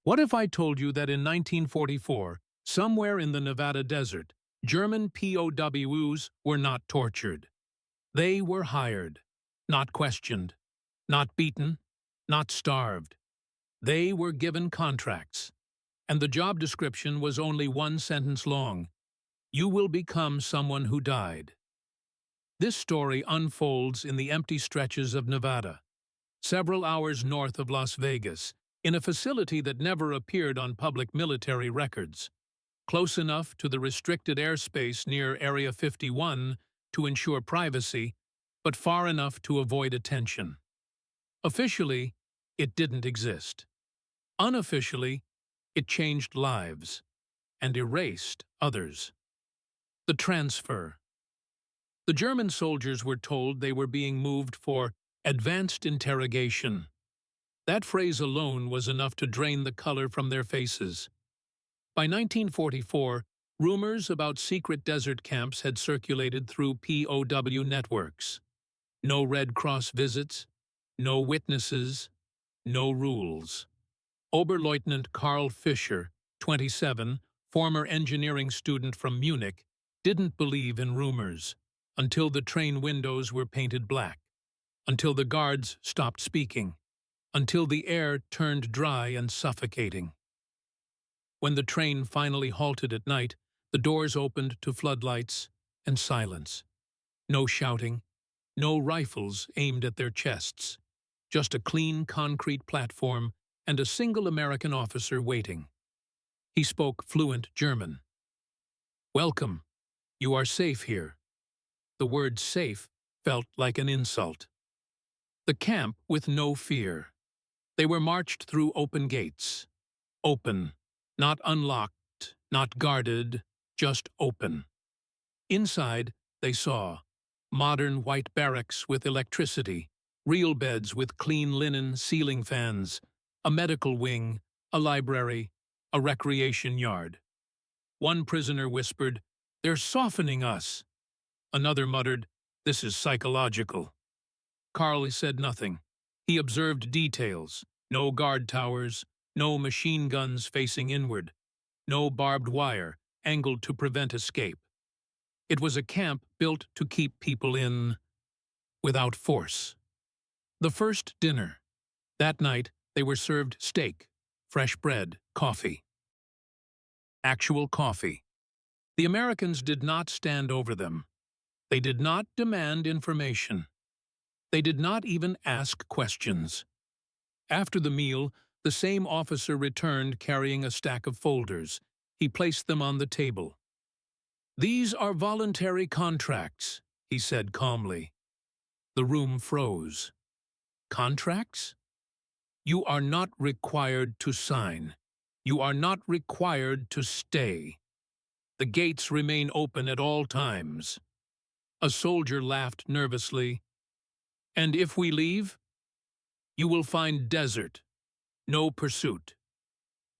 What if I told you that in 1944, somewhere in the Nevada desert, German POWs were not tortured? They were hired, not questioned, not beaten, not starved. They were given contracts, and the job description was only one sentence long: "You will become someone who died." This story unfolds in the empty stretches of Nevada, several hours north of Las Vegas, in a facility that never appeared on public military records, close enough to the restricted airspace near Area 51 to ensure privacy, but far enough to avoid attention. Officially, it didn't exist. Unofficially, it changed lives and erased others. The transfer. The German soldiers were told they were being moved for advanced interrogation. That phrase alone was enough to drain the color from their faces. By 1944, rumors about secret desert camps had circulated through POW networks. No Red Cross visits, no witnesses, no rules. Oberleutnant Karl Fischer, 27, former engineering student from Munich, didn't believe in rumors until the train windows were painted black, until the guards stopped speaking, until the air turned dry and suffocating. When the train finally halted at night, the doors opened to floodlights and silence. No shouting, no rifles aimed at their chests, just a clean concrete platform and a single American officer waiting. He spoke fluent German. "Welcome. You are safe here." The word safe felt like an insult. The camp with no fear. They were marched through open gates. Open, not unlocked, not guarded, just open. Inside, they saw modern white barracks with electricity, real beds with clean linen ceiling fans, a medical wing, a library, a recreation yard. One prisoner whispered, "They're softening us." Another muttered, "This is psychological." Karl said nothing. He observed details: no guard towers, no machine guns facing inward, no barbed wire angled to prevent escape. It was a camp built to keep people in without force. The first dinner. That night, they were served steak, fresh bread, coffee. Actual coffee. The Americans did not stand over them. They did not demand information. They did not even ask questions. After the meal, the same officer returned carrying a stack of folders. He placed them on the table. "These are voluntary contracts," he said calmly. The room froze. Contracts? You are not required to sign. You are not required to stay. The gates remain open at all times. A soldier laughed nervously. "And if we leave? You will find desert. No pursuit."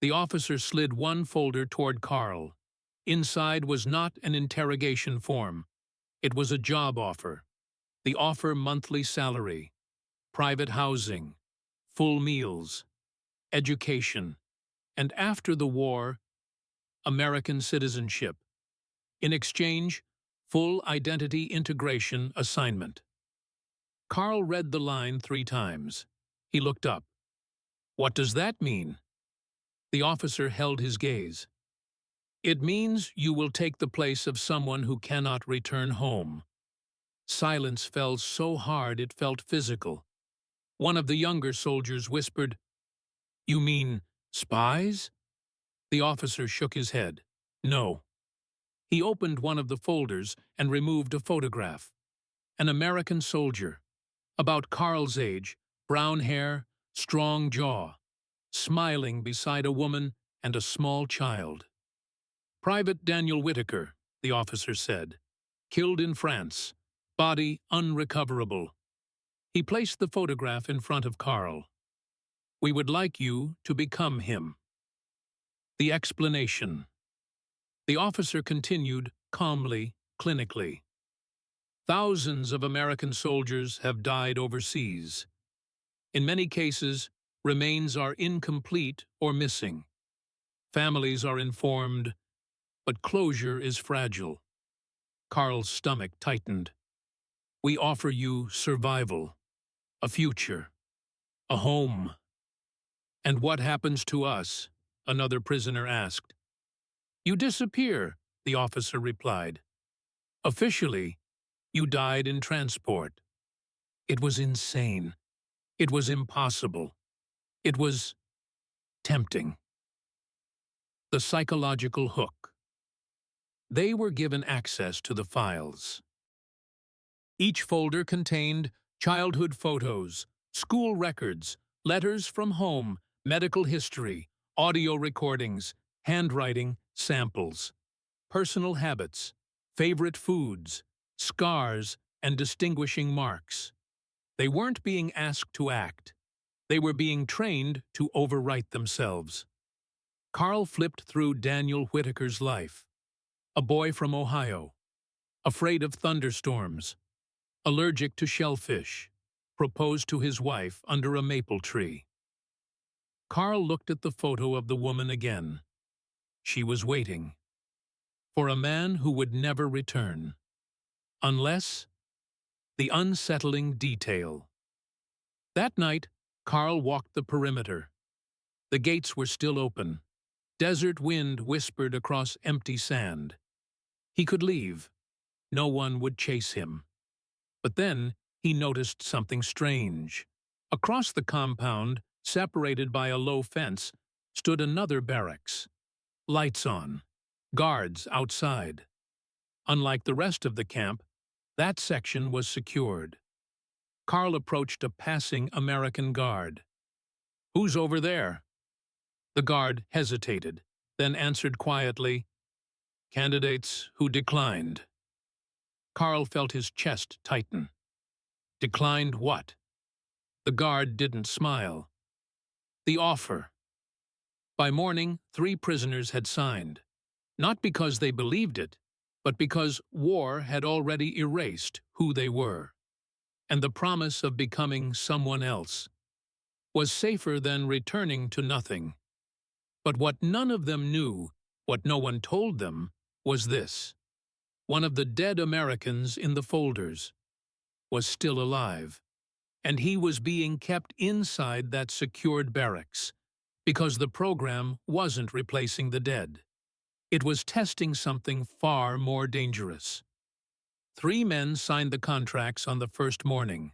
The officer slid one folder toward Karl. Inside was not an interrogation form. It was a job offer. The offer: monthly salary, private housing, full meals, education, and after the war, American citizenship. In exchange, full identity integration assignment. Karl read the line 3 times. He looked up. "What does that mean?" The officer held his gaze. "It means you will take the place of someone who cannot return home." Silence fell so hard it felt physical. One of the younger soldiers whispered, "You mean spies?" The officer shook his head. "No." He opened one of the folders and removed a photograph. An American soldier, about Karl's age, brown hair, strong jaw, smiling beside a woman and a small child. "Private Daniel Whitaker," the officer said. "Killed in France. Body unrecoverable." He placed the photograph in front of Karl. "We would like you to become him." The explanation. The officer continued, calmly, clinically. "Thousands of American soldiers have died overseas. In many cases, Remains are incomplete or missing. Families are informed, but closure is fragile. Carl's stomach tightened. We offer you survival, a future, a home. And what happens to us? Another prisoner asked. You disappear, the officer replied. Officially, you died in transport. It was insane. It was impossible. It was tempting. The psychological hook. They were given access to the files. Each folder contained childhood photos, school records, letters from home, medical history, audio recordings, handwriting, samples, personal habits, favorite foods, scars, and distinguishing marks. They weren't being asked to act. They were being trained to overwrite themselves. Carl flipped through Daniel Whitaker's life. A boy from Ohio, afraid of thunderstorms, allergic to shellfish, proposed to his wife under a maple tree. Carl looked at the photo of the woman again. She was waiting for a man who would never return. Unless the unsettling detail. That night, Carl walked the perimeter. The gates were still open. Desert wind whispered across empty sand. He could leave. No one would chase him. But then he noticed something strange. Across the compound, separated by a low fence, stood another barracks. Lights on. Guards outside. Unlike the rest of the camp, that section was secured. Carl approached a passing American guard. Who's over there? The guard hesitated, then answered quietly, Candidates who declined. Carl felt his chest tighten. Declined what? The guard didn't smile. The offer. By morning, 3 prisoners had signed, not because they believed it, but because war had already erased who they were, and the promise of becoming someone else was safer than returning to nothing. But what none of them knew, what no one told them, was this. One of the dead Americans in the folders was still alive, and he was being kept inside that secured barracks because the program wasn't replacing the dead. It was testing something far more dangerous. 3 men signed the contracts on the first morning.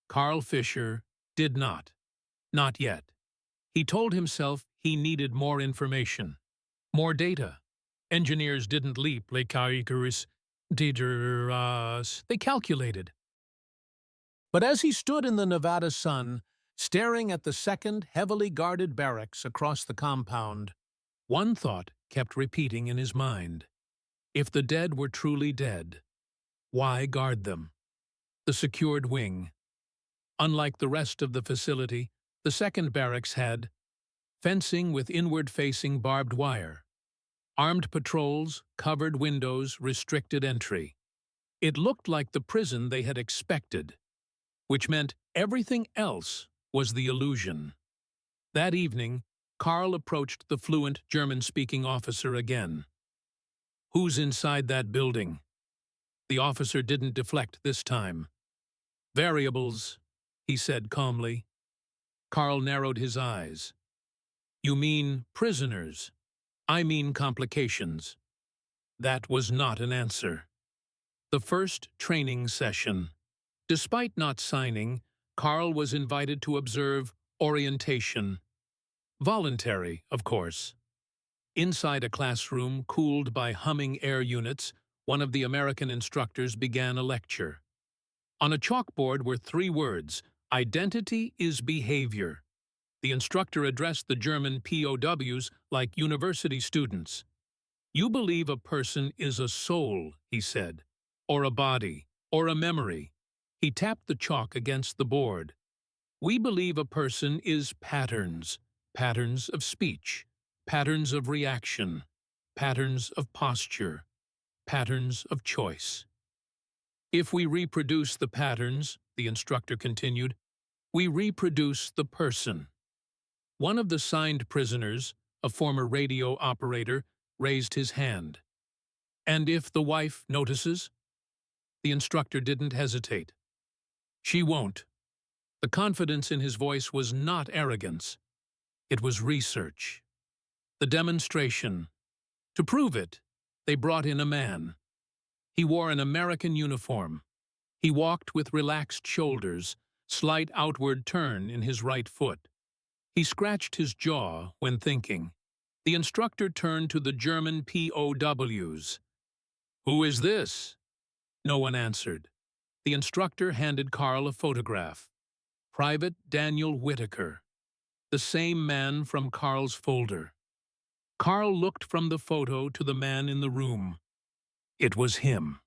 Carl Fisher did not. Not yet. He told himself he needed more information, more data. Engineers didn't leap, they calculated. But as he stood in the Nevada sun, staring at the second heavily guarded barracks across the compound, one thought kept repeating in his mind. If the dead were truly dead, why guard them? The secured wing. Unlike the rest of the facility, the second barracks had fencing with inward-facing barbed wire, armed patrols, covered windows, restricted entry. It looked like the prison they had expected, which meant everything else was the illusion. That evening, Carl approached the fluent German-speaking officer again. Who's inside that building? The officer didn't deflect this time. Variables, he said calmly. Carl narrowed his eyes. You mean prisoners? I mean complications. That was not an answer. The first training session. Despite not signing, Carl was invited to observe orientation. Voluntary, of course. Inside a classroom cooled by humming air units, one of the American instructors began a lecture. On a chalkboard were 3 words, identity is behavior. The instructor addressed the German POWs like university students. You believe a person is a soul, he said, or a body, or a memory. He tapped the chalk against the board. We believe a person is patterns, patterns of speech, patterns of reaction, patterns of posture, patterns of choice. If we reproduce the patterns, the instructor continued, we reproduce the person. One of the signed prisoners, a former radio operator, raised his hand. "And if the wife notices?" The instructor didn't hesitate. "She won't." The confidence in his voice was not arrogance. It was research. The demonstration. To prove it, they brought in a man. He wore an American uniform. He walked with relaxed shoulders, slight outward turn in his right foot. He scratched his jaw when thinking. The instructor turned to the German POWs. "Who is this?" No one answered. The instructor handed Carl a photograph. Private Daniel Whitaker. The same man from Carl's folder. Carl looked from the photo to the man in the room. It was him.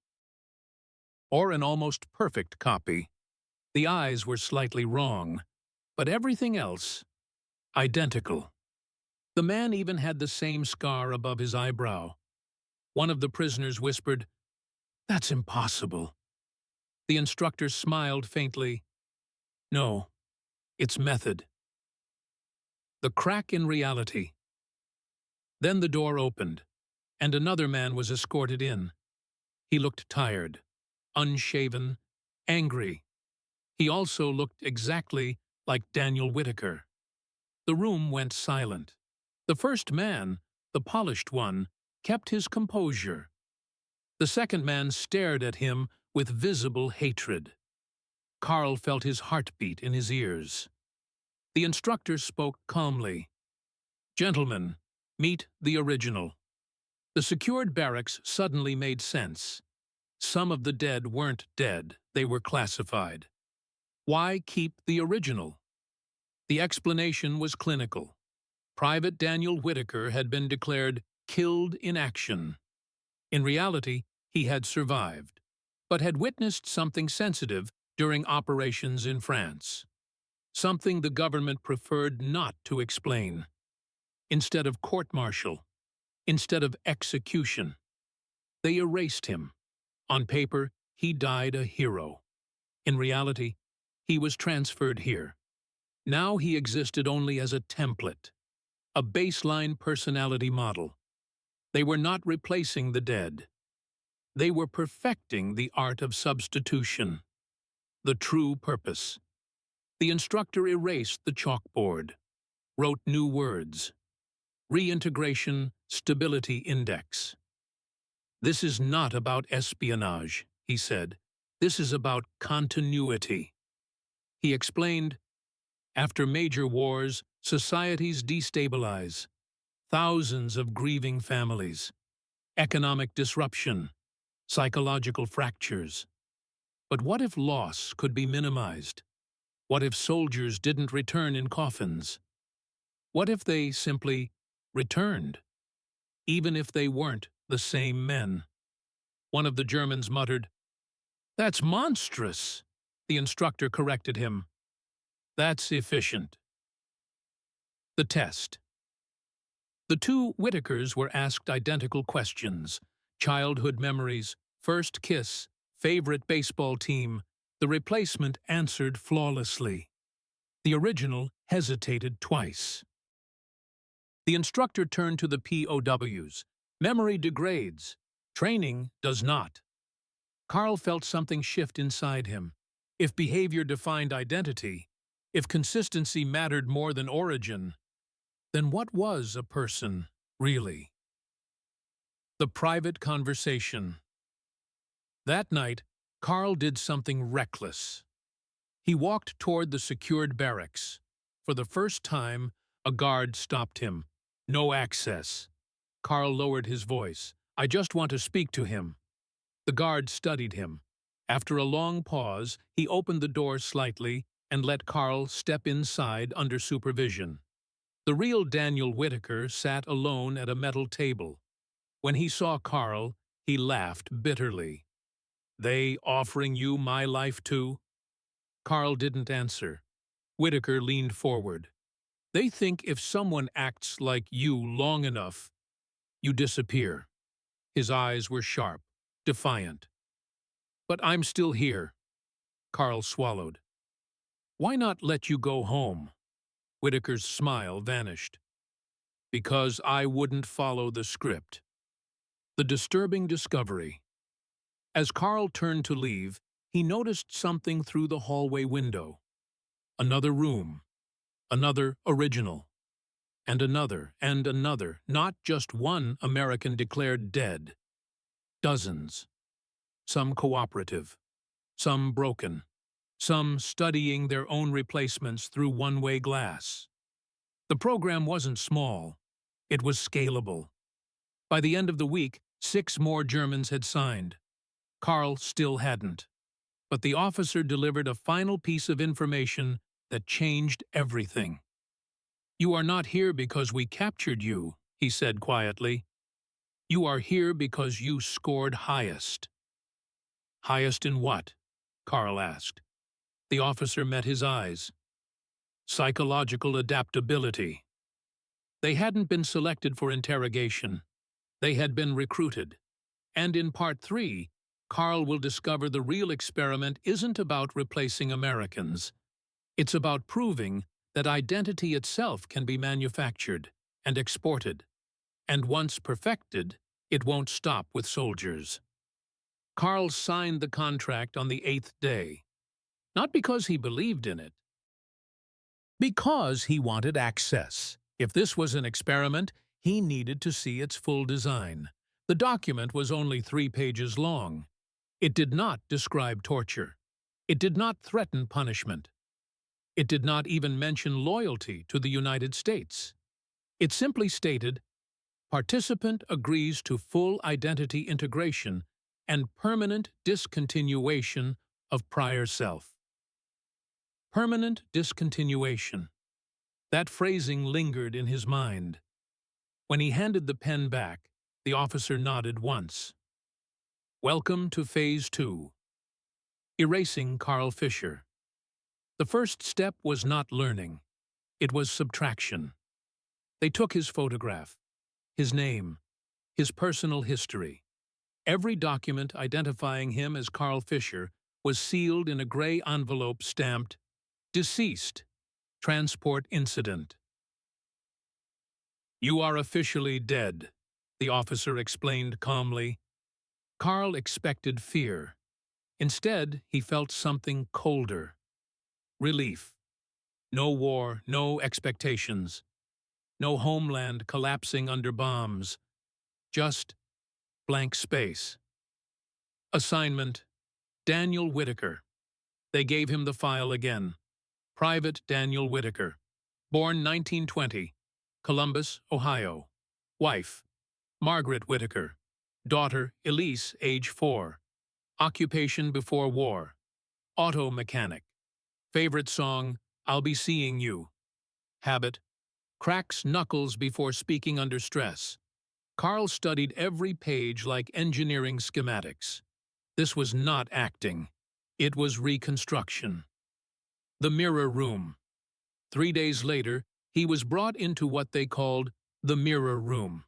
Or an almost perfect copy. The eyes were slightly wrong, but everything else, identical. The man even had the same scar above his eyebrow. One of the prisoners whispered, "That's impossible." The instructor smiled faintly. "No, it's method." The crack in reality. Then the door opened, and another man was escorted in. He looked tired, unshaven, angry. He also looked exactly like Daniel Whitaker. The room went silent. The first man, the polished one, kept his composure. The second man stared at him with visible hatred. Carl felt his heartbeat in his ears. The instructor spoke calmly. "Gentlemen, meet the original." The secured barracks suddenly made sense. Some of the dead weren't dead, they were classified. Why keep the original? The explanation was clinical. Private Daniel Whitaker had been declared killed in action. In reality, he had survived, but had witnessed something sensitive during operations in France. Something the government preferred not to explain. Instead of court-martial, instead of execution, they erased him. On paper, he died a hero. In reality, he was transferred here. Now he existed only as a template, a baseline personality model. They were not replacing the dead. They were perfecting the art of substitution. The true purpose. The instructor erased the chalkboard, wrote new words. Reintegration Stability Index. "This is not about espionage," he said. "This is about continuity." He explained, "After major wars, societies destabilize. Thousands of grieving families. Economic disruption. Psychological fractures. But what if loss could be minimized? What if soldiers didn't return in coffins? What if they simply returned, even if they weren't the same men?" One of the Germans muttered, "That's monstrous." The instructor corrected him. "That's efficient." The test. The two Whitakers were asked identical questions. Childhood memories, first kiss, favorite baseball team. The replacement answered flawlessly. The original hesitated twice. The instructor turned to the POWs. "Memory degrades. Training does not." Carl felt something shift inside him. If behavior defined identity, if consistency mattered more than origin, then what was a person, really? The private conversation. That night, Carl did something reckless. He walked toward the secured barracks. For the first time, a guard stopped him. "No access." Carl lowered his voice. "I just want to speak to him." The guard studied him. After a long pause, he opened the door slightly and let Carl step inside under supervision. The real Daniel Whitaker sat alone at a metal table. When he saw Carl, he laughed bitterly. "They offering you my life too?" Carl didn't answer. Whitaker leaned forward. "They think if someone acts like you long enough, you disappear." His eyes were sharp, defiant. "But I'm still here." Carl swallowed. "Why not let you go home?" Whitaker's smile vanished. Because I wouldn't follow the script. The disturbing discovery. As Carl turned to leave, he noticed something through the hallway window. Another room. Another original. And another, not just one American declared dead. Dozens. Some cooperative. Some broken. Some studying their own replacements through one-way glass. The program wasn't small. It was scalable. By the end of the week, 6 more Germans had signed. Carl still hadn't. But the officer delivered a final piece of information that changed everything. "You are not here because we captured you," he said quietly. "You are here because you scored highest." "Highest in what?" Carl asked. The officer met his eyes. "Psychological adaptability." They hadn't been selected for interrogation. They had been recruited. And in Part 3, Carl will discover the real experiment isn't about replacing Americans. It's about proving that identity itself can be manufactured and exported. And once perfected, it won't stop with soldiers. Carl signed the contract on the 8th day. Not because he believed in it. Because he wanted access. If this was an experiment, he needed to see its full design. The document was only 3 pages long. It did not describe torture. It did not threaten punishment. It did not even mention loyalty to the United States. It simply stated, "Participant agrees to full identity integration and permanent discontinuation of prior self." Permanent discontinuation. That phrasing lingered in his mind. When he handed the pen back, the officer nodded once. "Welcome to Phase 2. Erasing Carl Fisher." The first step was not learning. It was subtraction. They took his photograph, his name, his personal history. Every document identifying him as Carl Fisher was sealed in a gray envelope stamped, "Deceased. Transport incident." "You are officially dead," the officer explained calmly. Carl expected fear. Instead, he felt something colder. Relief. No war, no expectations. No homeland collapsing under bombs. Just blank space. Assignment: Daniel Whitaker. They gave him the file again. Private Daniel Whitaker. Born 1920. Columbus, Ohio. Wife: Margaret Whitaker. Daughter, Elise, age 4. Occupation before war: auto mechanic. Favorite song, "I'll Be Seeing You." Habit: cracks knuckles before speaking under stress. Carl studied every page like engineering schematics. This was not acting. It was reconstruction. The mirror room. 3 days later, he was brought into what they called the mirror room.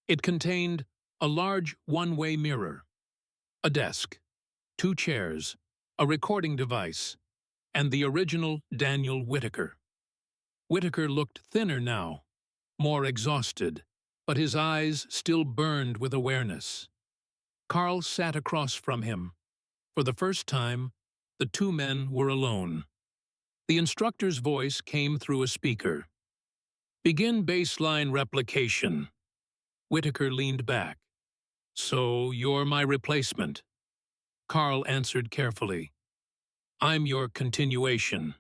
It contained a large one-way mirror, a desk, 2 chairs, a recording device, and the original Daniel Whitaker. Whitaker looked thinner now, more exhausted, but his eyes still burned with awareness. Carl sat across from him. For the first time, the 2 men were alone. The instructor's voice came through a speaker. "Begin baseline replication." Whitaker leaned back. "So you're my replacement?" Carl answered carefully. "I'm your continuation."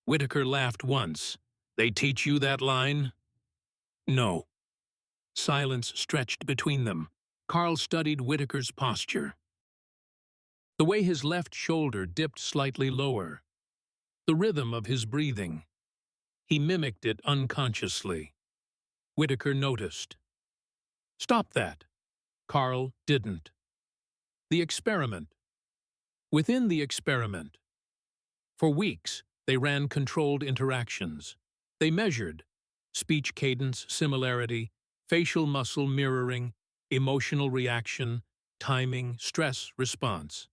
Whitaker laughed once. "They teach you that line?" "No." Silence stretched between them. Carl studied Whitaker's posture. The way his left shoulder dipped slightly lower. The rhythm of his breathing. He mimicked it unconsciously. Whitaker noticed. "Stop that." Carl didn't. The experiment. Within the experiment. For weeks, they ran controlled interactions. They measured speech cadence similarity, facial muscle mirroring, emotional reaction, timing, stress response.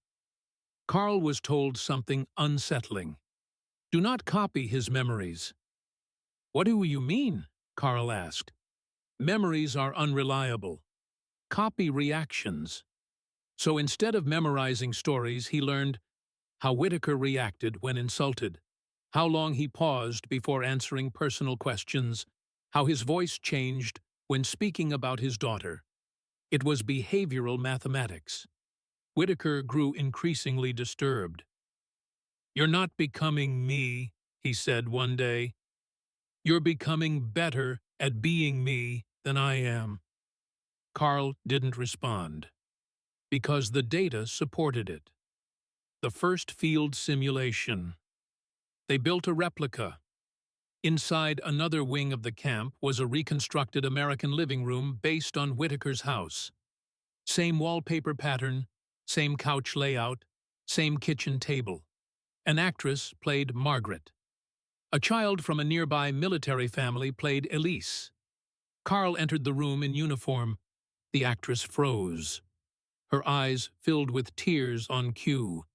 Carl was told something unsettling. Do not copy his memories. What do you mean? Carl asked. Memories are unreliable. Copy reactions. So instead of memorizing stories, he learned how Whitaker reacted when insulted, how long he paused before answering personal questions, how his voice changed when speaking about his daughter. It was behavioral mathematics. Whitaker grew increasingly disturbed. "You're not becoming me," he said one day. "You're becoming better at being me than I am." Carl didn't respond, because the data supported it. The first field simulation. They built a replica. Inside another wing of the camp was a reconstructed American living room based on Whitaker's house. Same wallpaper pattern, same couch layout, same kitchen table. An actress played Margaret. A child from a nearby military family played Elise. Carl entered the room in uniform. The actress froze. Her eyes filled with tears on cue.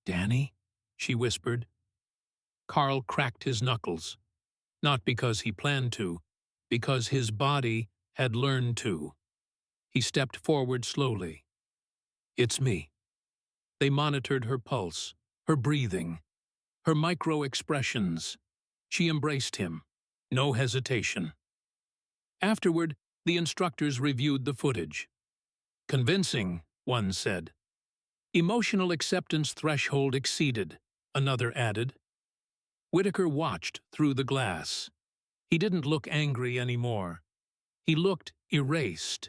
"Danny?" she whispered. Carl cracked his knuckles. Not because he planned to, because his body had learned to. He stepped forward slowly. "It's me." They monitored her pulse, her breathing, her micro-expressions. She embraced him. No hesitation. Afterward, the instructors reviewed the footage. "Convincing," one said. "Emotional acceptance threshold exceeded," another added. Whitaker watched through the glass. He didn't look angry anymore. He looked erased.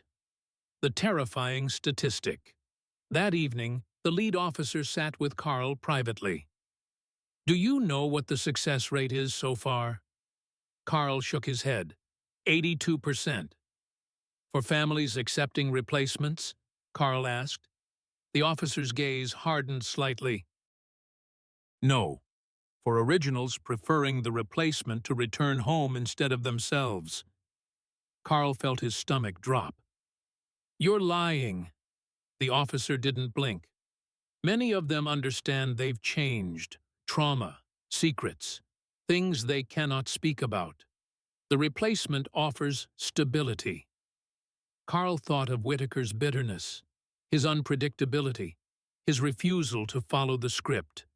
The terrifying statistic. That evening, the lead officer sat with Carl privately. "Do you know what the success rate is so far?" Carl shook his head. 82%. "For families accepting replacements?" Carl asked. The officer's gaze hardened slightly. "No. For originals preferring the replacement to return home instead of themselves." Carl felt his stomach drop. "You're lying." The officer didn't blink. "Many of them understand they've changed. Trauma, secrets, things they cannot speak about. The replacement offers stability." Carl thought of Whitaker's bitterness, his unpredictability, his refusal to follow the script.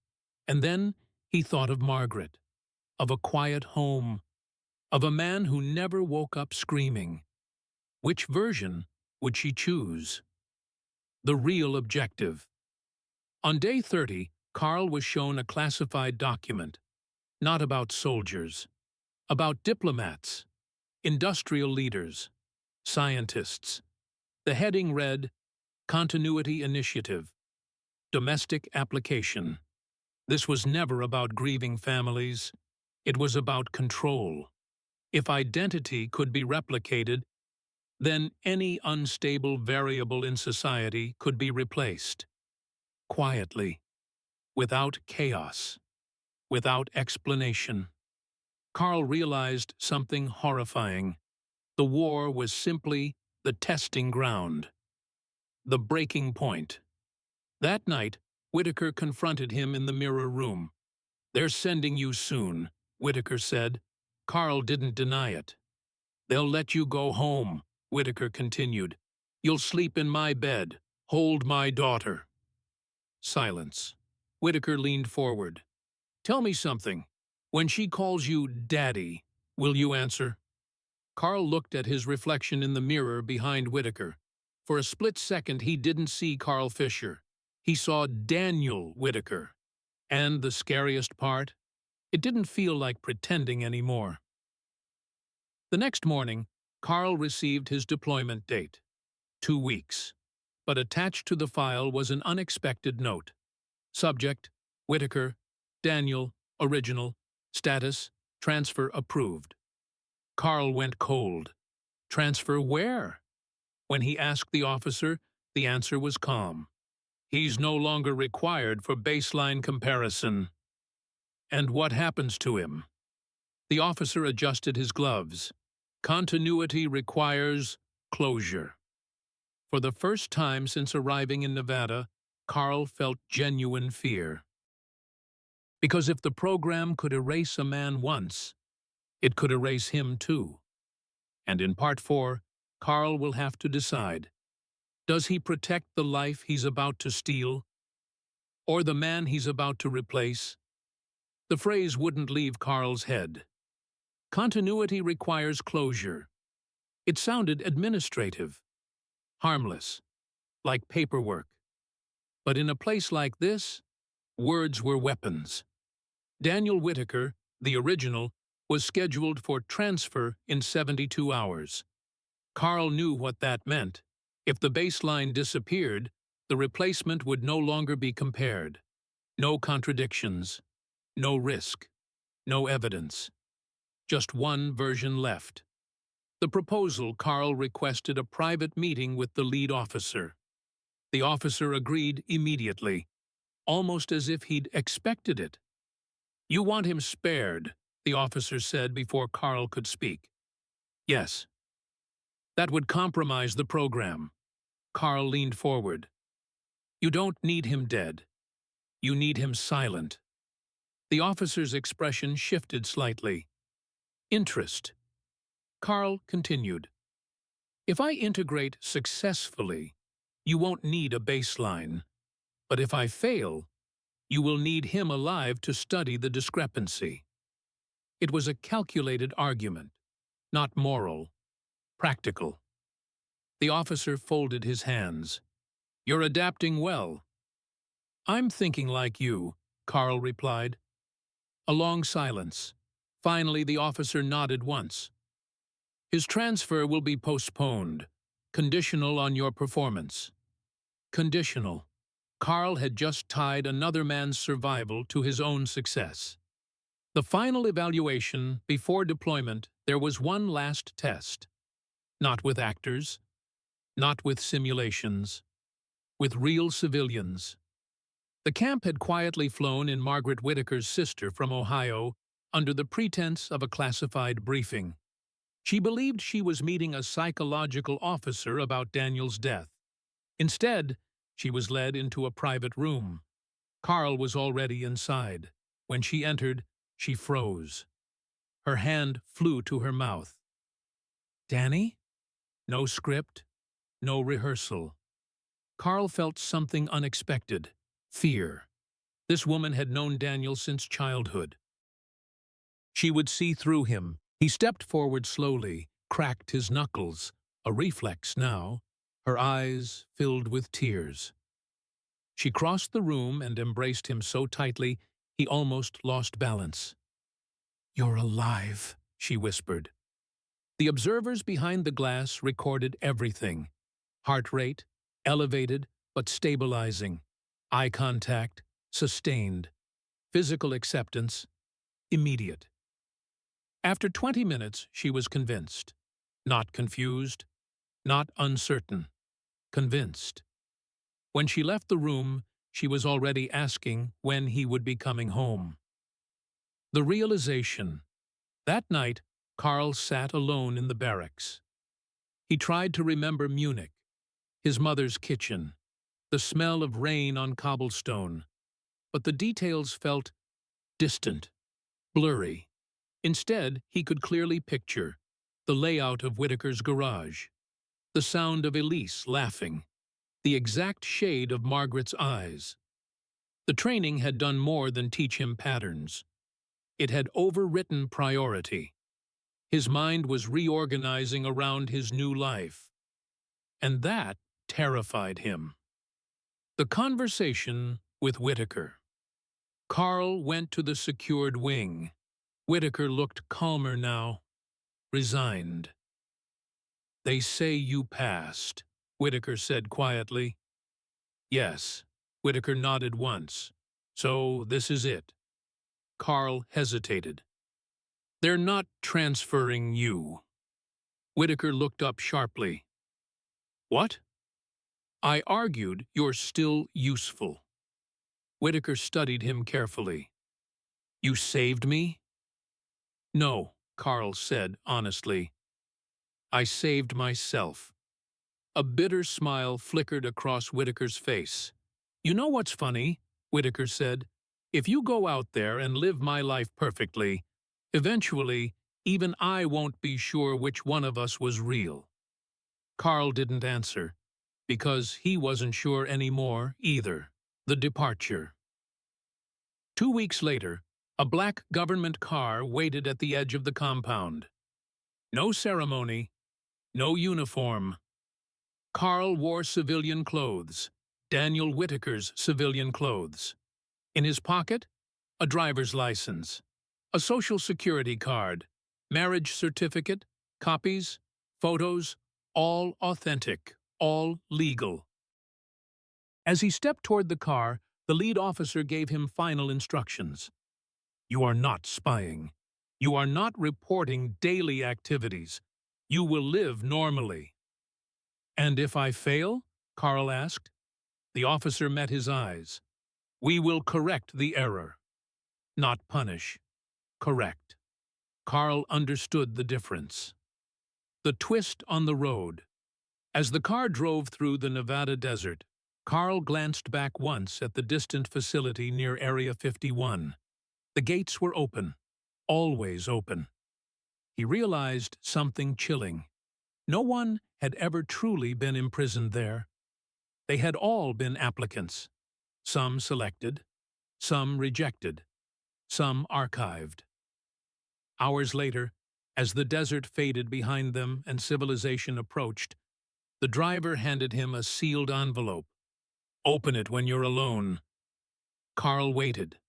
And then he thought of Margaret, of a quiet home, of a man who never woke up screaming. Which version would she choose? The real objective. On day 30, Carl was shown a classified document, not about soldiers, about diplomats, industrial leaders, scientists. The heading read, "Continuity Initiative, Domestic Application." This was never about grieving families. It was about control. If identity could be replicated, then any unstable variable in society could be replaced. Quietly, without chaos, without explanation. Carl realized something horrifying. The war was simply the testing ground, the breaking point. That night, Whitaker confronted him in the mirror room. "They're sending you soon," Whitaker said. Carl didn't deny it. "They'll let you go home," Whitaker continued. "You'll sleep in my bed, hold my daughter." Silence. Whitaker leaned forward. "Tell me something. When she calls you Daddy, will you answer?" Carl looked at his reflection in the mirror behind Whitaker. For a split second, he didn't see Carl Fisher. He saw Daniel Whitaker. And the scariest part? It didn't feel like pretending anymore. The next morning, Carl received his deployment date. 2 weeks. But attached to the file was an unexpected note. Subject, Whitaker, Daniel, original, status, transfer approved. Carl went cold. Transfer where? When he asked the officer, the answer was calm. He's no longer required for baseline comparison. And what happens to him? The officer adjusted his gloves. Continuity requires closure. For the first time since arriving in Nevada, Carl felt genuine fear. Because if the program could erase a man once, It could erase him too. And in Part 4, Carl will have to decide. Does he protect the life he's about to steal? Or the man he's about to replace? The phrase wouldn't leave Carl's head. Continuity requires closure. It sounded administrative, harmless, like paperwork. But in a place like this, words were weapons. Daniel Whitaker, the original, was scheduled for transfer in 72 hours. Carl knew what that meant. If the baseline disappeared, the replacement would no longer be compared. No contradictions, no risk, no evidence. Just one version left. The proposal, Carl requested a private meeting with the lead officer. The officer agreed immediately, almost as if he'd expected it. "You want him spared," the officer said before Carl could speak. "Yes." "That would compromise the program." Carl leaned forward. "You don't need him dead. You need him silent." The officer's expression shifted slightly. Interest. Carl continued. "If I integrate successfully, you won't need a baseline. But if I fail, you will need him alive to study the discrepancy." It was a calculated argument, not moral, practical. The officer folded his hands. "You're adapting well." "I'm thinking like you," Carl replied. A long silence. Finally, the officer nodded once. "His transfer will be postponed, conditional on your performance." Conditional. Carl had just tied another man's survival to his own success. The final evaluation, before deployment, there was one last test. Not with actors, not with simulations, with real civilians. The camp had quietly flown in Margaret Whitaker's sister from Ohio under the pretense of a classified briefing. She believed she was meeting a psychological officer about Daniel's death. Instead, she was led into a private room. Carl was already inside. When she entered, she froze. Her hand flew to her mouth. "Danny?" No script, no rehearsal. Carl felt something unexpected. Fear. This woman had known Daniel since childhood. She would see through him. He stepped forward slowly, cracked his knuckles, a reflex now, her eyes filled with tears. She crossed the room and embraced him so tightly he almost lost balance. "You're alive," she whispered. The observers behind the glass recorded everything. Heart rate, elevated but stabilizing. Eye contact, sustained. Physical acceptance, immediate. After 20 minutes, she was convinced. Not confused, not uncertain. Convinced. When she left the room, she was already asking when he would be coming home. The realization. That night, Carl sat alone in the barracks. He tried to remember Munich, his mother's kitchen, the smell of rain on cobblestone, but the details felt distant, blurry. Instead, he could clearly picture the layout of Whitaker's garage, the sound of Elise laughing, the exact shade of Margaret's eyes. The training had done more than teach him patterns. It had overwritten priority. His mind was reorganizing around his new life. And that terrified him. The conversation with Whitaker. Carl went to the secured wing. Whitaker looked calmer now, resigned. "They say you passed," Whitaker said quietly. "Yes," Whitaker nodded once. "So this is it." Carl hesitated. "They're not transferring you." Whitaker looked up sharply. "What?" "I argued you're still useful." Whitaker studied him carefully. "You saved me?" "No," Carl said honestly. "I saved myself." A bitter smile flickered across Whitaker's face. "You know what's funny?" Whitaker said. "If you go out there and live my life perfectly, eventually Even I won't be sure which one of us was real." Carl didn't answer, because he wasn't sure anymore either. The departure. 2 weeks later, a black government car waited at the edge of the compound. No ceremony, no uniform. Carl wore civilian clothes, Daniel Whitaker's civilian clothes. In his pocket, a driver's license, a social security card, marriage certificate, copies, photos, all authentic, all legal. As he stepped toward the car, the lead officer gave him final instructions. "You are not spying. You are not reporting daily activities. You will live normally." "And if I fail?" Carl asked. The officer met his eyes. "We will correct the error." Not punish. Correct. Carl understood the difference. The twist on the road. As the car drove through the Nevada desert, Carl glanced back once at the distant facility near Area 51. The gates were open, always open. He realized something chilling. No one had ever truly been imprisoned there. They had all been applicants, some selected, some rejected, some archived. Hours later, as the desert faded behind them and civilization approached, the driver handed him a sealed envelope. "Open it when you're alone." Carl waited.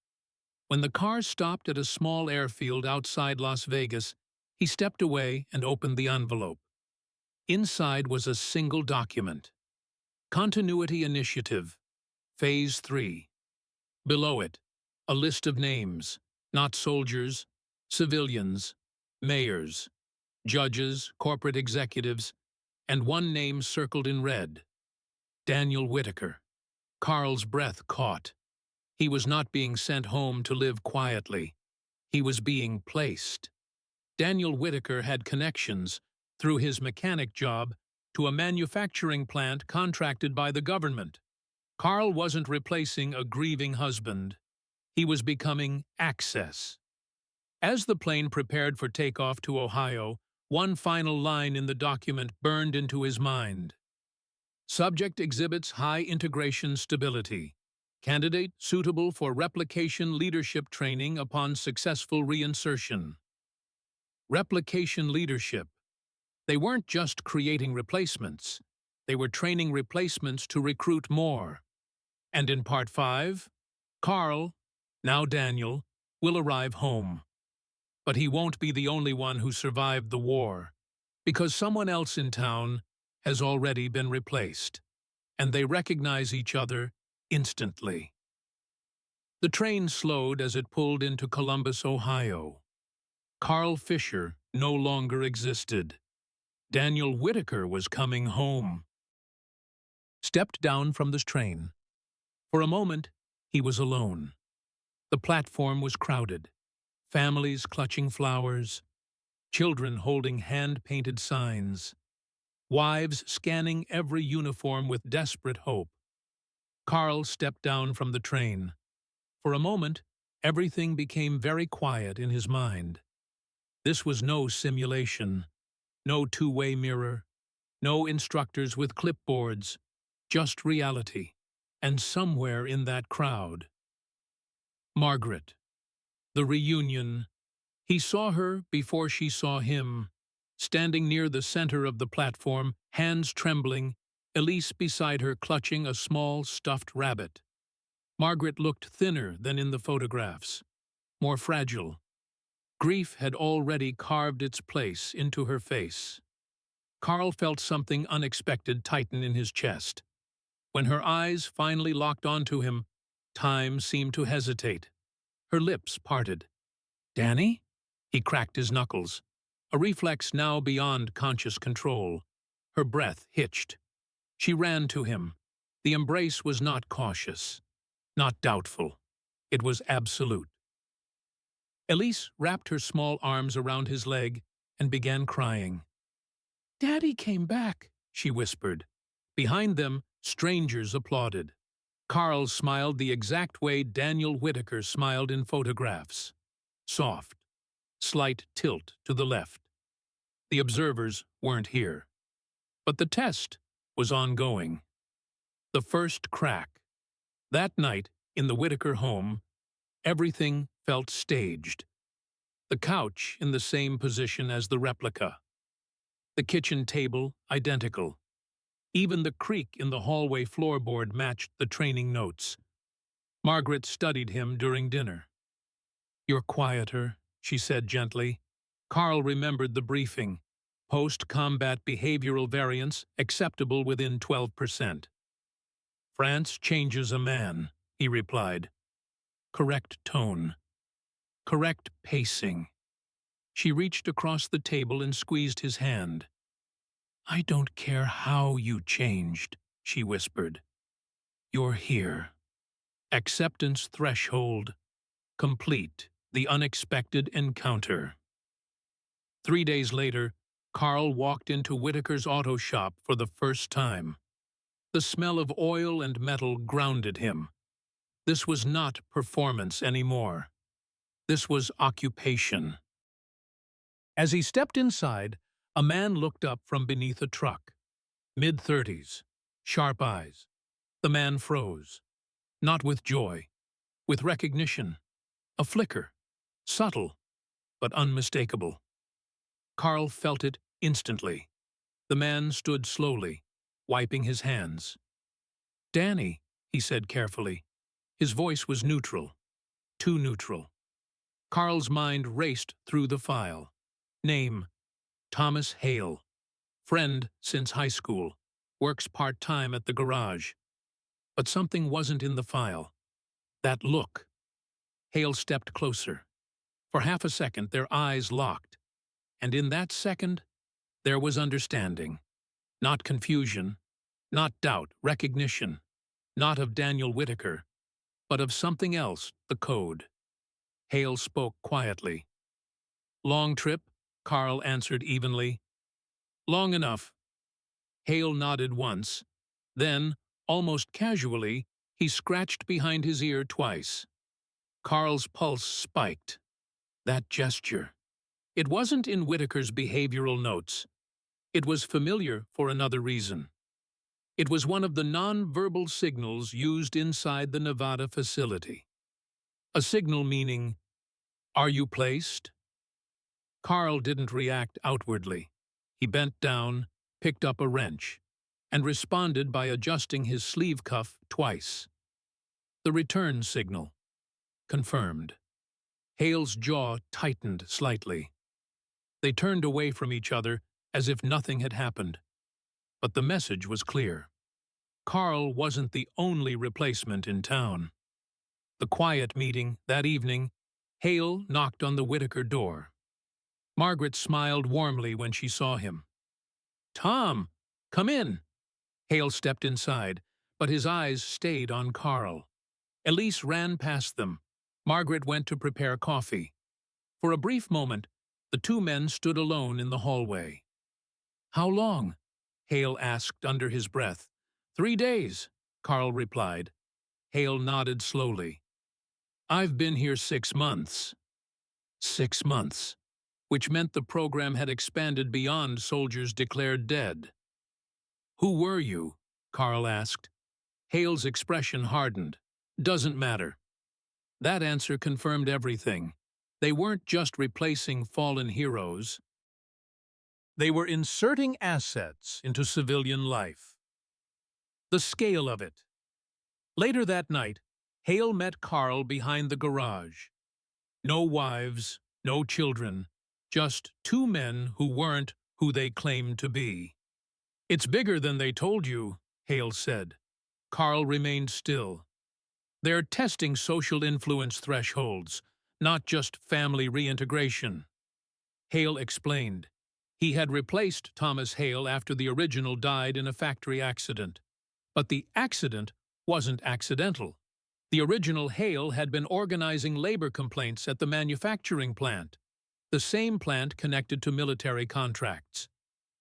When the car stopped at a small airfield outside Las Vegas, he stepped away and opened the envelope. Inside was a single document. Continuity Initiative, Phase 3. Below it, a list of names, not soldiers, civilians, mayors, judges, corporate executives, and one name circled in red: Daniel Whitaker. Carl's breath caught. He was not being sent home to live quietly. He was being placed. Daniel Whitaker had connections, through his mechanic job, to a manufacturing plant contracted by the government. Carl wasn't replacing a grieving husband. He was becoming access. As the plane prepared for takeoff to Ohio, one final line in the document burned into his mind. Subject exhibits high integration stability. Candidate suitable for replication leadership training upon successful reinsertion. Replication leadership. They weren't just creating replacements. They were training replacements to recruit more. And in Part 5, Carl, now Daniel, will arrive home. But he won't be the only one who survived the war, because someone else in town has already been replaced, and they recognize each other instantly. The train slowed as it pulled into Columbus, Ohio. Carl Fisher no longer existed. Daniel Whitaker was coming home. Stepped down from the train. For a moment, he was alone. The platform was crowded. Families clutching flowers, children holding hand-painted signs, wives scanning every uniform with desperate hope. Carl stepped down from the train. For a moment, everything became very quiet in his mind. This was no simulation, no two-way mirror, no instructors with clipboards, just reality, and somewhere in that crowd, Margaret. The reunion. He saw her before she saw him, standing near the center of the platform, hands trembling, Elise beside her clutching a small stuffed rabbit. Margaret looked thinner than in the photographs, more fragile. Grief had already carved its place into her face. Carl felt something unexpected tighten in his chest. When her eyes finally locked onto him, time seemed to hesitate. Her lips parted. "Danny?" He cracked his knuckles, a reflex now beyond conscious control. Her breath hitched. She ran to him. The embrace was not cautious, not doubtful. It was absolute. Elise wrapped her small arms around his leg and began crying. "Daddy came back," she whispered. Behind them, strangers applauded. Carl smiled the exact way Daniel Whitaker smiled in photographs. Soft, slight tilt to the left. The observers weren't here. But the test was ongoing. The first crack. That night, in the Whitaker home, everything felt staged. The couch in the same position as the replica. The kitchen table identical. Even the creak in the hallway floorboard matched the training notes. Margaret studied him during dinner. "You're quieter," she said gently. Carl remembered the briefing. Post-combat behavioral variance acceptable within 12%. "France changes a man," he replied. Correct tone. Correct pacing. She reached across the table and squeezed his hand. "I don't care how you changed," she whispered. "You're here." Acceptance threshold. Complete. The unexpected encounter. 3 days later, Carl walked into Whitaker's auto shop for the first time. The smell of oil and metal grounded him. This was not performance anymore. This was occupation. As he stepped inside, a man looked up from beneath a truck. Mid-30s, sharp eyes. The man froze. Not with joy, with recognition. A flicker, subtle, but unmistakable. Carl felt it instantly. The man stood slowly, wiping his hands. "Danny," he said carefully. His voice was neutral, too neutral. Carl's mind raced through the file. Name: Thomas Hale. Friend since high school. Works part-time at the garage. But something wasn't in the file. That look. Hale stepped closer. For half a second, their eyes locked. And in that second, there was understanding. Not confusion, not doubt, recognition. Not of Daniel Whitaker, but of something else, the code. Hale spoke quietly. "Long trip?" Carl answered evenly. "Long enough." Hale nodded once. Then, almost casually, he scratched behind his ear twice. Carl's pulse spiked. That gesture. It wasn't in Whitaker's behavioral notes. It was familiar for another reason. It was one of the non-verbal signals used inside the Nevada facility. A signal meaning, "Are you placed?" Carl didn't react outwardly. He bent down, picked up a wrench, and responded by adjusting his sleeve cuff twice. The return signal. Confirmed. Hale's jaw tightened slightly. They turned away from each other as if nothing had happened. But the message was clear. Carl wasn't the only replacement in town. The quiet meeting that evening, Hale knocked on the Whitaker door. Margaret smiled warmly when she saw him. "Tom, come in." Hale stepped inside, but his eyes stayed on Carl. Elise ran past them. Margaret went to prepare coffee. For a brief moment, the two men stood alone in the hallway. "How long?" Hale asked under his breath. 3 days, Carl replied. Hale nodded slowly. "I've been here 6 months." 6 months, which meant the program had expanded beyond soldiers declared dead. "Who were you?" Carl asked. Hale's expression hardened. "Doesn't matter." That answer confirmed everything. They weren't just replacing fallen heroes. They were inserting assets into civilian life. The scale of it. Later that night, Hale met Carl behind the garage. No wives, no children, just 2 men who weren't who they claimed to be. "It's bigger than they told you," Hale said. Carl remained still. "They're testing social influence thresholds, not just family reintegration." Hale explained. He had replaced Thomas Hale after the original died in a factory accident. But the accident wasn't accidental. The original Hale had been organizing labor complaints at the manufacturing plant, the same plant connected to military contracts.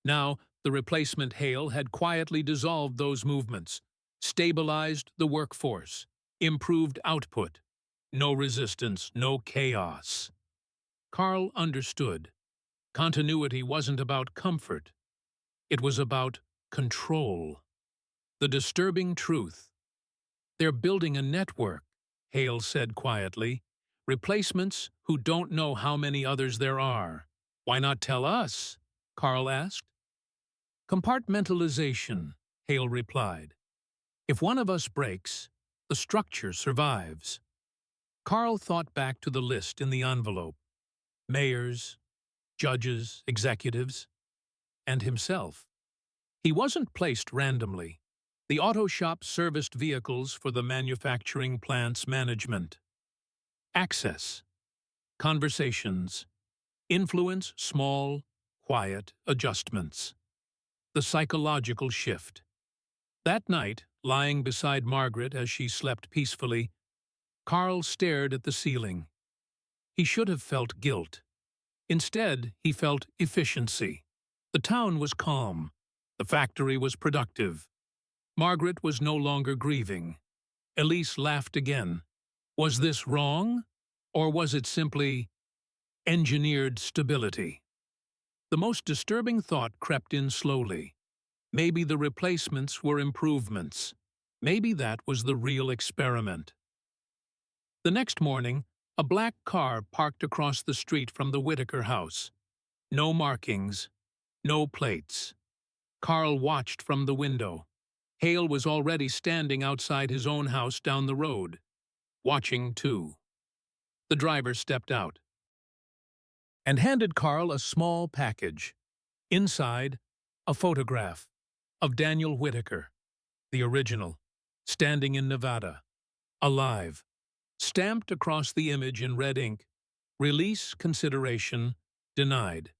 Now, the replacement Hale had quietly dissolved those movements, stabilized the workforce, improved output. No resistance, no chaos. Carl understood. Continuity wasn't about comfort. It was about control. The disturbing truth. They're building a network, Hale said quietly. Replacements who don't know how many others there are. Why not tell us? Carl asked. Compartmentalization, Hale replied. If one of us breaks, the structure survives. Carl thought back to the list in the envelope. Mayors, judges, executives, and himself. He wasn't placed randomly. The auto shop serviced vehicles for the manufacturing plant's management. Access. Conversations. Influence small, quiet adjustments. The psychological shift. That night, lying beside Margaret as she slept peacefully, Carl stared at the ceiling. He should have felt guilt. Instead, he felt efficiency. The town was calm. The factory was productive. Margaret was no longer grieving. Elise laughed again. Was this wrong? Or was it simply engineered stability? The most disturbing thought crept in slowly. Maybe the replacements were improvements. Maybe that was the real experiment. The next morning, a black car parked across the street from the Whitaker house. No markings, no plates. Carl watched from the window. Hale was already standing outside his own house down the road, watching too. The driver stepped out and handed Carl a small package. Inside, a photograph of Daniel Whitaker, the original, standing in Nevada, alive. Stamped across the image in red ink, release consideration denied.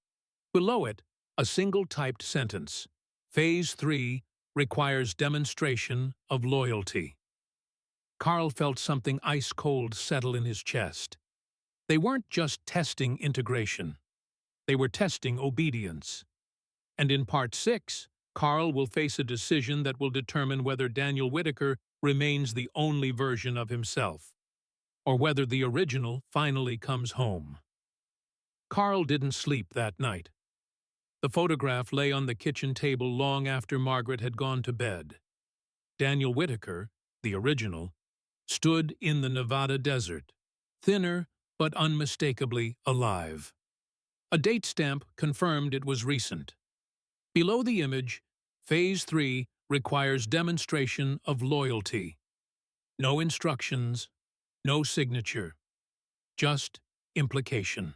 Below it, a single typed sentence. Phase 3 requires demonstration of loyalty. Carl felt something ice-cold settle in his chest. They weren't just testing integration. They were testing obedience. And in Part 6, Carl will face a decision that will determine whether Daniel Whitaker remains the only version of himself, or whether the original finally comes home. Carl didn't sleep that night. The photograph lay on the kitchen table long after Margaret had gone to bed. Daniel Whitaker, the original, stood in the Nevada desert, thinner but unmistakably alive. A date stamp confirmed it was recent. Below the image, Phase 3 requires demonstration of loyalty. No instructions, no signature, just implication.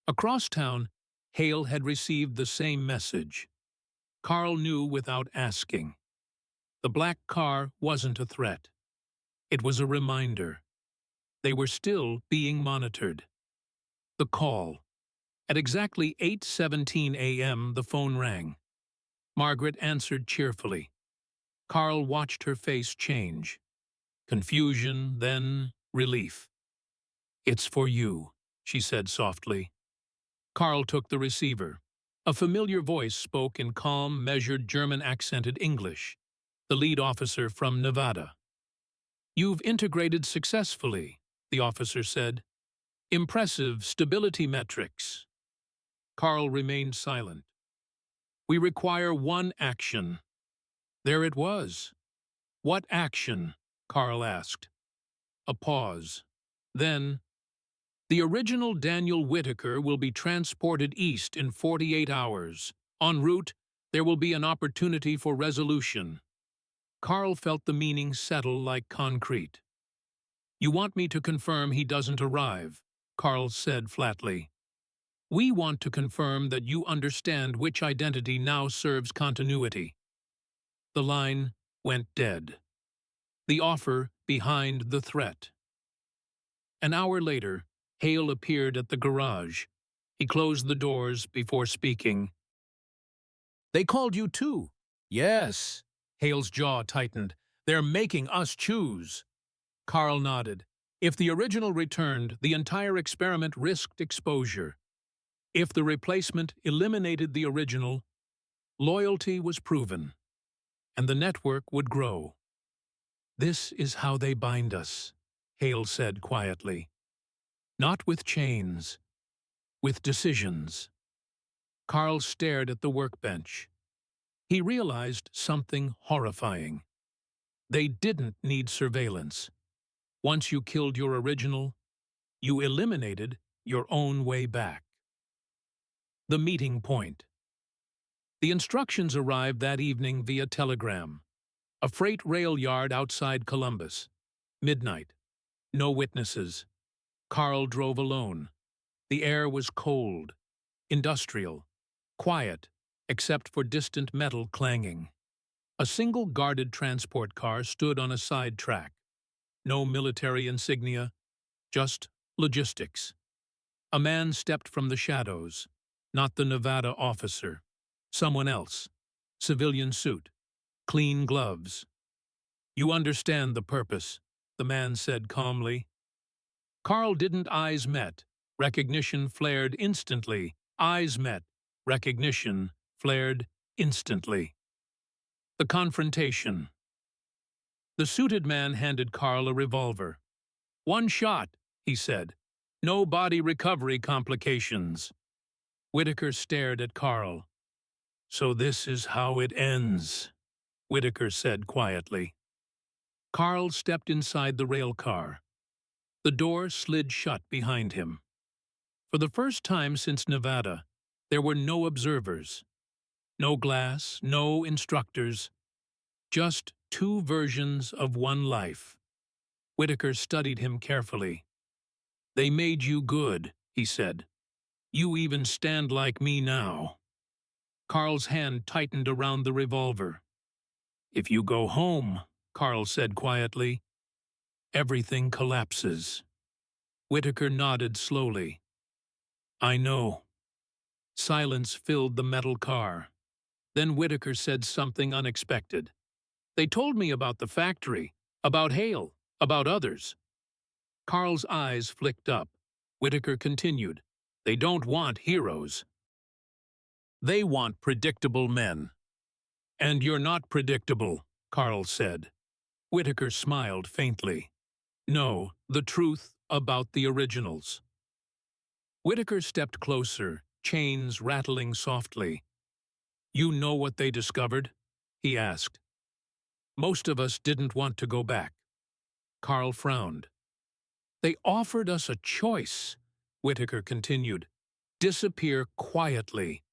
Across town, Hale had received the same message. Carl knew without asking. The black car wasn't a threat. It was a reminder. They were still being monitored. The call. At exactly 8:17 a.m., the phone rang. Margaret answered cheerfully. Carl watched her face change. Confusion, then relief. "It's for you," she said softly. Carl took the receiver. A familiar voice spoke in calm, measured German-accented English, the lead officer from Nevada. "You've integrated successfully," the officer said. "Impressive stability metrics." Carl remained silent. "We require one action." There it was. "What action?" Carl asked. A pause. Then, "The original Daniel Whitaker will be transported east in 48 hours. En route, there will be an opportunity for resolution." Carl felt the meaning settle like concrete. "You want me to confirm he doesn't arrive," Carl said flatly. "We want to confirm that you understand which identity now serves continuity." The line went dead. The offer behind the threat. An hour later, Hale appeared at the garage. He closed the doors before speaking. "They called you too." "Yes." Hale's jaw tightened. "They're making us choose." Carl nodded. If the original returned, the entire experiment risked exposure. If the replacement eliminated the original, loyalty was proven, and the network would grow. "This is how they bind us," Hale said quietly. "Not with chains, with decisions. Carl stared at the workbench. He realized something horrifying. They didn't need surveillance. Once you killed your original, you eliminated your own way back. The meeting point. The instructions arrived that evening via telegram. A freight rail yard outside Columbus. Midnight. No witnesses. Carl drove alone. The air was cold, industrial, quiet, except for distant metal clanging. A single guarded transport car stood on a side track. No military insignia, just logistics. A man stepped from the shadows, not the Nevada officer. Someone else. Civilian suit. Clean gloves. "You understand the purpose," the man said calmly. Carl didn't. Eyes met. Recognition flared instantly. Eyes met. Recognition flared instantly. The confrontation. The suited man handed Carl a revolver. "One shot," he said. "No body recovery complications." Whitaker stared at Carl. "So this is how it ends," Whitaker said quietly. Carl stepped inside the rail car. The door slid shut behind him. For the first time since Nevada, there were no observers. No glass, no instructors. Just two versions of one life. Whitaker studied him carefully. "They made you good," he said. "You even stand like me now." Carl's hand tightened around the revolver. "If you go home," Carl said quietly, "everything collapses." Whitaker nodded slowly. "I know." Silence filled the metal car. Then Whitaker said something unexpected. "They told me about the factory, about Hale, about others." Carl's eyes flicked up. Whitaker continued, "They don't want heroes. They want predictable men." "And you're not predictable," Carl said. Whitaker smiled faintly. "No, the truth about the originals." Whitaker stepped closer, chains rattling softly. "You know what they discovered?" he asked. "Most of us didn't want to go back." Carl frowned. "They offered us a choice," Whitaker continued. "Disappear quietly,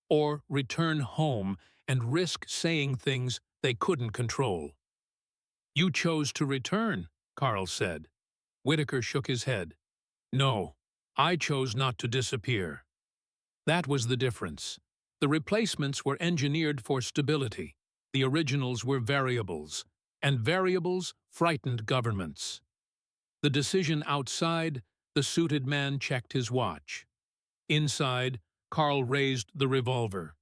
or return home and risk saying things they couldn't control." "You chose to return," Carl said. Whitaker shook his head. "No, I chose not to disappear." That was the difference. The replacements were engineered for stability. The originals were variables, and variables frightened governments. The decision outside, the suited man checked his watch. Inside, Carl raised the revolver.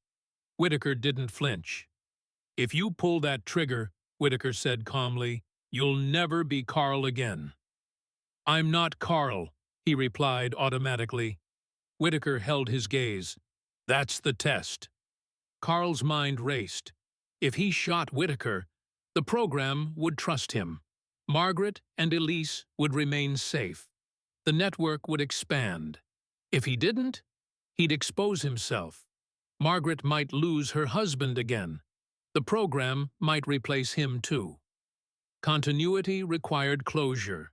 Whitaker didn't flinch. "If you pull that trigger," Whitaker said calmly, "you'll never be Carl again." "I'm not Carl," he replied automatically. Whitaker held his gaze. "That's the test." Carl's mind raced. If he shot Whitaker, the program would trust him. Margaret and Elise would remain safe. The network would expand. If he didn't, he'd expose himself. Margaret might lose her husband again. The program might replace him too. Continuity required closure,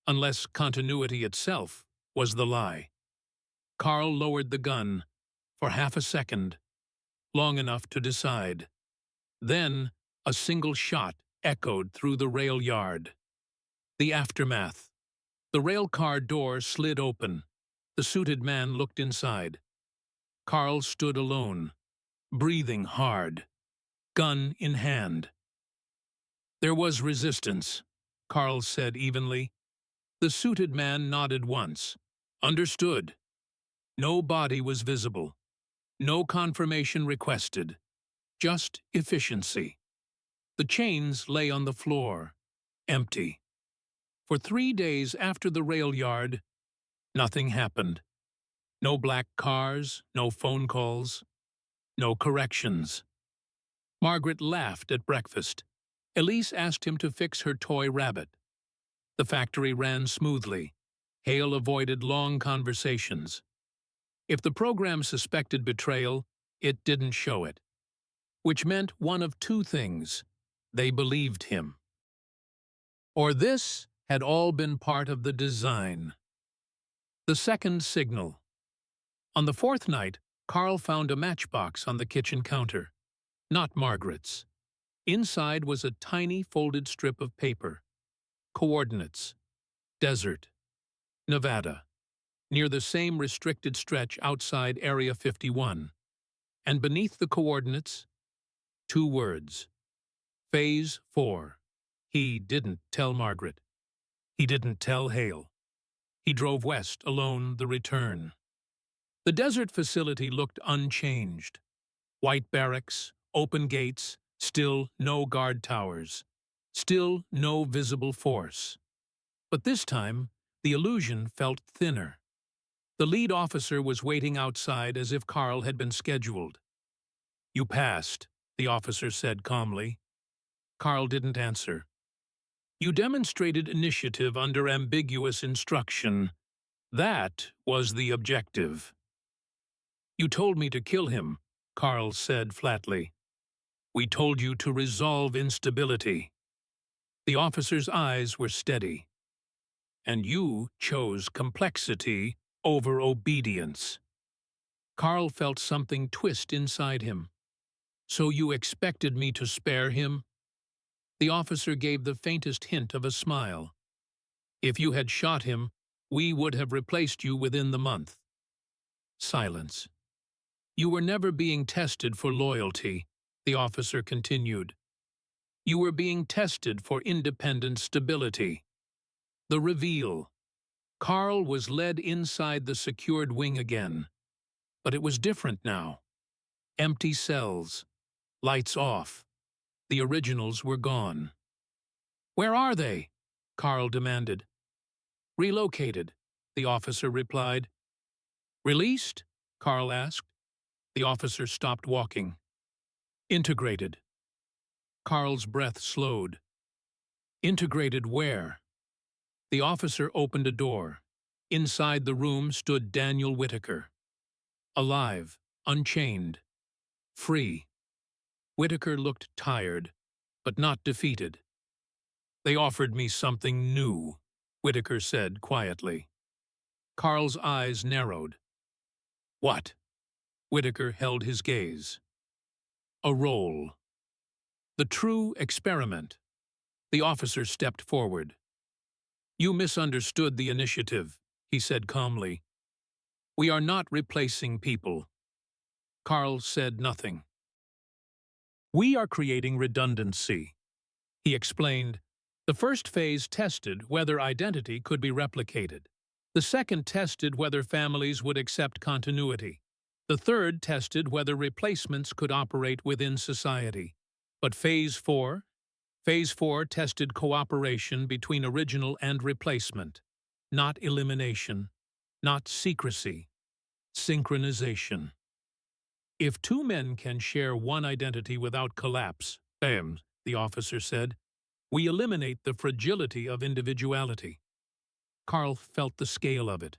unless continuity itself was the lie. Carl lowered the gun for half a second, long enough to decide. Then a single shot echoed through the rail yard. The aftermath. The rail car door slid open. The suited man looked inside. Carl stood alone, breathing hard, gun in hand. "There was resistance," Carl said evenly. The suited man nodded once. "Understood." No body was visible. No confirmation requested. Just efficiency. The chains lay on the floor, empty. For 3 days after the rail yard, nothing happened. No black cars, no phone calls, no corrections. Margaret laughed at breakfast. Elise asked him to fix her toy rabbit. The factory ran smoothly. Hale avoided long conversations. If the program suspected betrayal, it didn't show it, which meant one of two things: they believed him. Or this had all been part of the design. The second signal. On the fourth night, Carl found a matchbox on the kitchen counter. Not Margaret's. Inside was a tiny folded strip of paper. Coordinates. Desert. Nevada. Near the same restricted stretch outside Area 51. And beneath the coordinates, two words. Phase 4. He didn't tell Margaret. He didn't tell Hale. He drove west alone the return. The desert facility looked unchanged. White barracks, open gates, still no guard towers. Still no visible force. But this time, the illusion felt thinner. The lead officer was waiting outside as if Carl had been scheduled. "You passed," the officer said calmly. Carl didn't answer. "You demonstrated initiative under ambiguous instruction. That was the objective." "You told me to kill him," Carl said flatly. "We told you to resolve instability." The officer's eyes were steady. "And you chose complexity over obedience." Carl felt something twist inside him. "So you expected me to spare him?" The officer gave the faintest hint of a smile. "If you had shot him, we would have replaced you within the month." Silence. "You were never being tested for loyalty," the officer continued. "You were being tested for independent stability." The reveal. Carl was led inside the secured wing again. But it was different now. Empty cells. Lights off. The originals were gone. "Where are they?" Carl demanded. "Relocated," the officer replied. "Released?" Carl asked. The officer stopped walking. "Integrated." Carl's breath slowed. "Integrated where?" The officer opened a door. Inside the room stood Daniel Whitaker. Alive, unchained, free. Whitaker looked tired, but not defeated. "They offered me something new," Whitaker said quietly. Carl's eyes narrowed. "What?" Whitaker held his gaze. "A role. The true experiment." The officer stepped forward. "You misunderstood the initiative," he said calmly. "We are not replacing people." Carl said nothing. "We are creating redundancy," he explained. "The first phase tested whether identity could be replicated. The second tested whether families would accept continuity. The third tested whether replacements could operate within society. But Phase 4 tested cooperation between original and replacement, not elimination, not secrecy, synchronization. If two men can share one identity without collapse, POWs, the officer said, we eliminate the fragility of individuality. Carl felt the scale of it.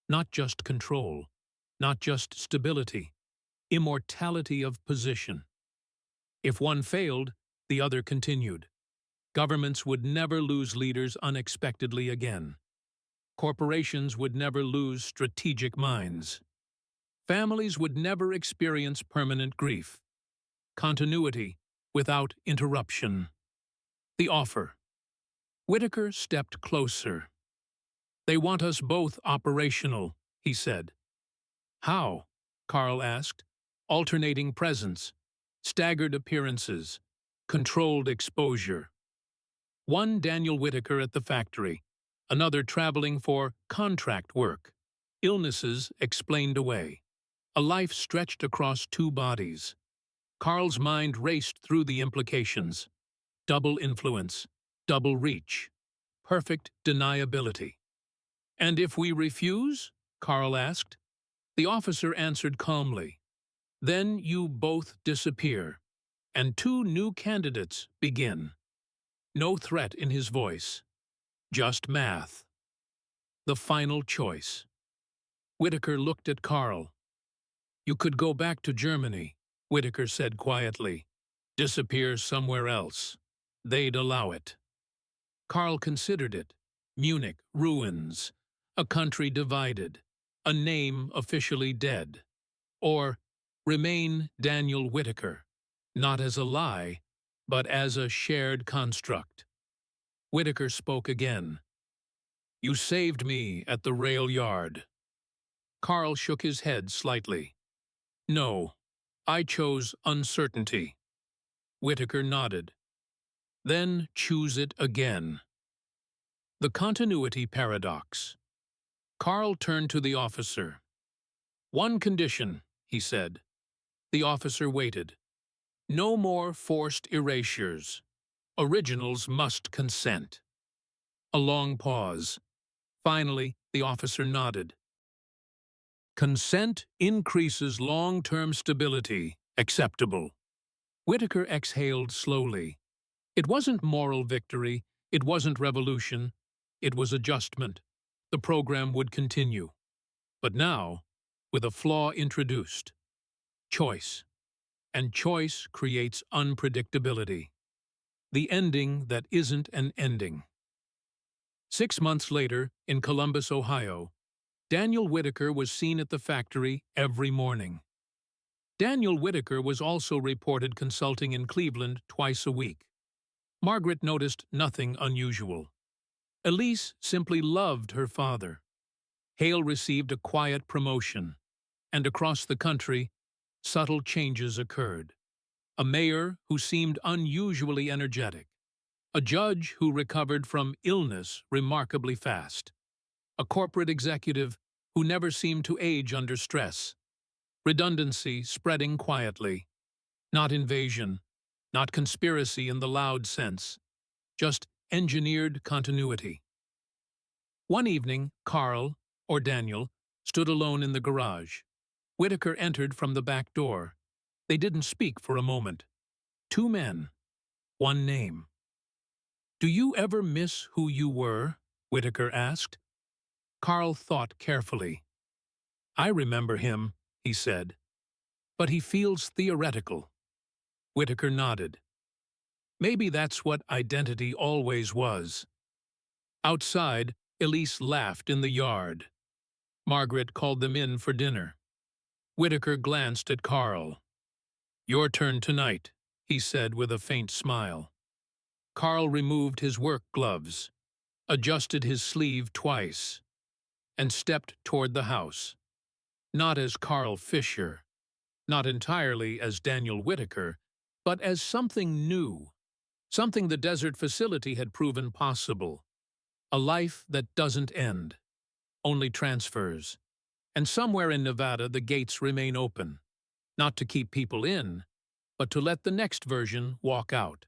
Not just control, not just stability, immortality of position. If one failed, the other continued. Governments would never lose leaders unexpectedly again. Corporations would never lose strategic minds. Families would never experience permanent grief. Continuity without interruption. The offer. Whitaker stepped closer. "They want us both operational," he said. "How?" Carl asked. "Alternating presence, staggered appearances, controlled exposure." One Daniel Whitaker at the factory, another traveling for contract work. Illnesses explained away. A life stretched across two bodies. Carl's mind raced through the implications. Double influence, double reach, perfect deniability. "And if we refuse?" Carl asked. The officer answered calmly. "Then you both disappear, and two new candidates begin." No threat in his voice. Just math. The final choice. Whitaker looked at Carl. "You could go back to Germany," Whitaker said quietly. "Disappear somewhere else. They'd allow it." Carl considered it. Munich, ruins. A country divided. A name officially dead. Or remain Daniel Whitaker, not as a lie, but as a shared construct. Whitaker spoke again. "You saved me at the rail yard." Carl shook his head slightly. "No, I chose uncertainty." Whitaker nodded. "Then choose it again." The continuity paradox. Carl turned to the officer. "One condition," he said. The officer waited. "No more forced erasures. Originals must consent." A long pause. Finally, the officer nodded. "Consent increases long-term stability. Acceptable." Whitaker exhaled slowly. It wasn't moral victory, it wasn't revolution, it was adjustment. The program would continue. But now, with a flaw introduced. Choice. And choice creates unpredictability. The ending that isn't an ending. 6 months later, in Columbus, Ohio, Daniel Whitaker was seen at the factory every morning. Daniel Whitaker was also reported consulting in Cleveland twice a week. Margaret noticed nothing unusual. Elise simply loved her father. Hale received a quiet promotion, and across the country, subtle changes occurred. A mayor who seemed unusually energetic. A judge who recovered from illness remarkably fast. A corporate executive who never seemed to age under stress. Redundancy spreading quietly. Not invasion, not conspiracy in the loud sense, just engineered continuity. One evening, Carl, or Daniel, stood alone in the garage. Whitaker entered from the back door. They didn't speak for a moment. 2 men, 1 name. "Do you ever miss who you were?" Whitaker asked. Carl thought carefully. "I remember him," he said. "But he feels theoretical." Whitaker nodded. "Maybe that's what identity always was." Outside, Elise laughed in the yard. Margaret called them in for dinner. Whitaker glanced at Carl. "Your turn tonight," he said with a faint smile. Carl removed his work gloves, adjusted his sleeve twice, and stepped toward the house. Not as Carl Fisher, not entirely as Daniel Whitaker, but as something new, something the desert facility had proven possible. A life that doesn't end, only transfers. And somewhere in Nevada the gates remain open, not to keep people in, but to let the next version walk out.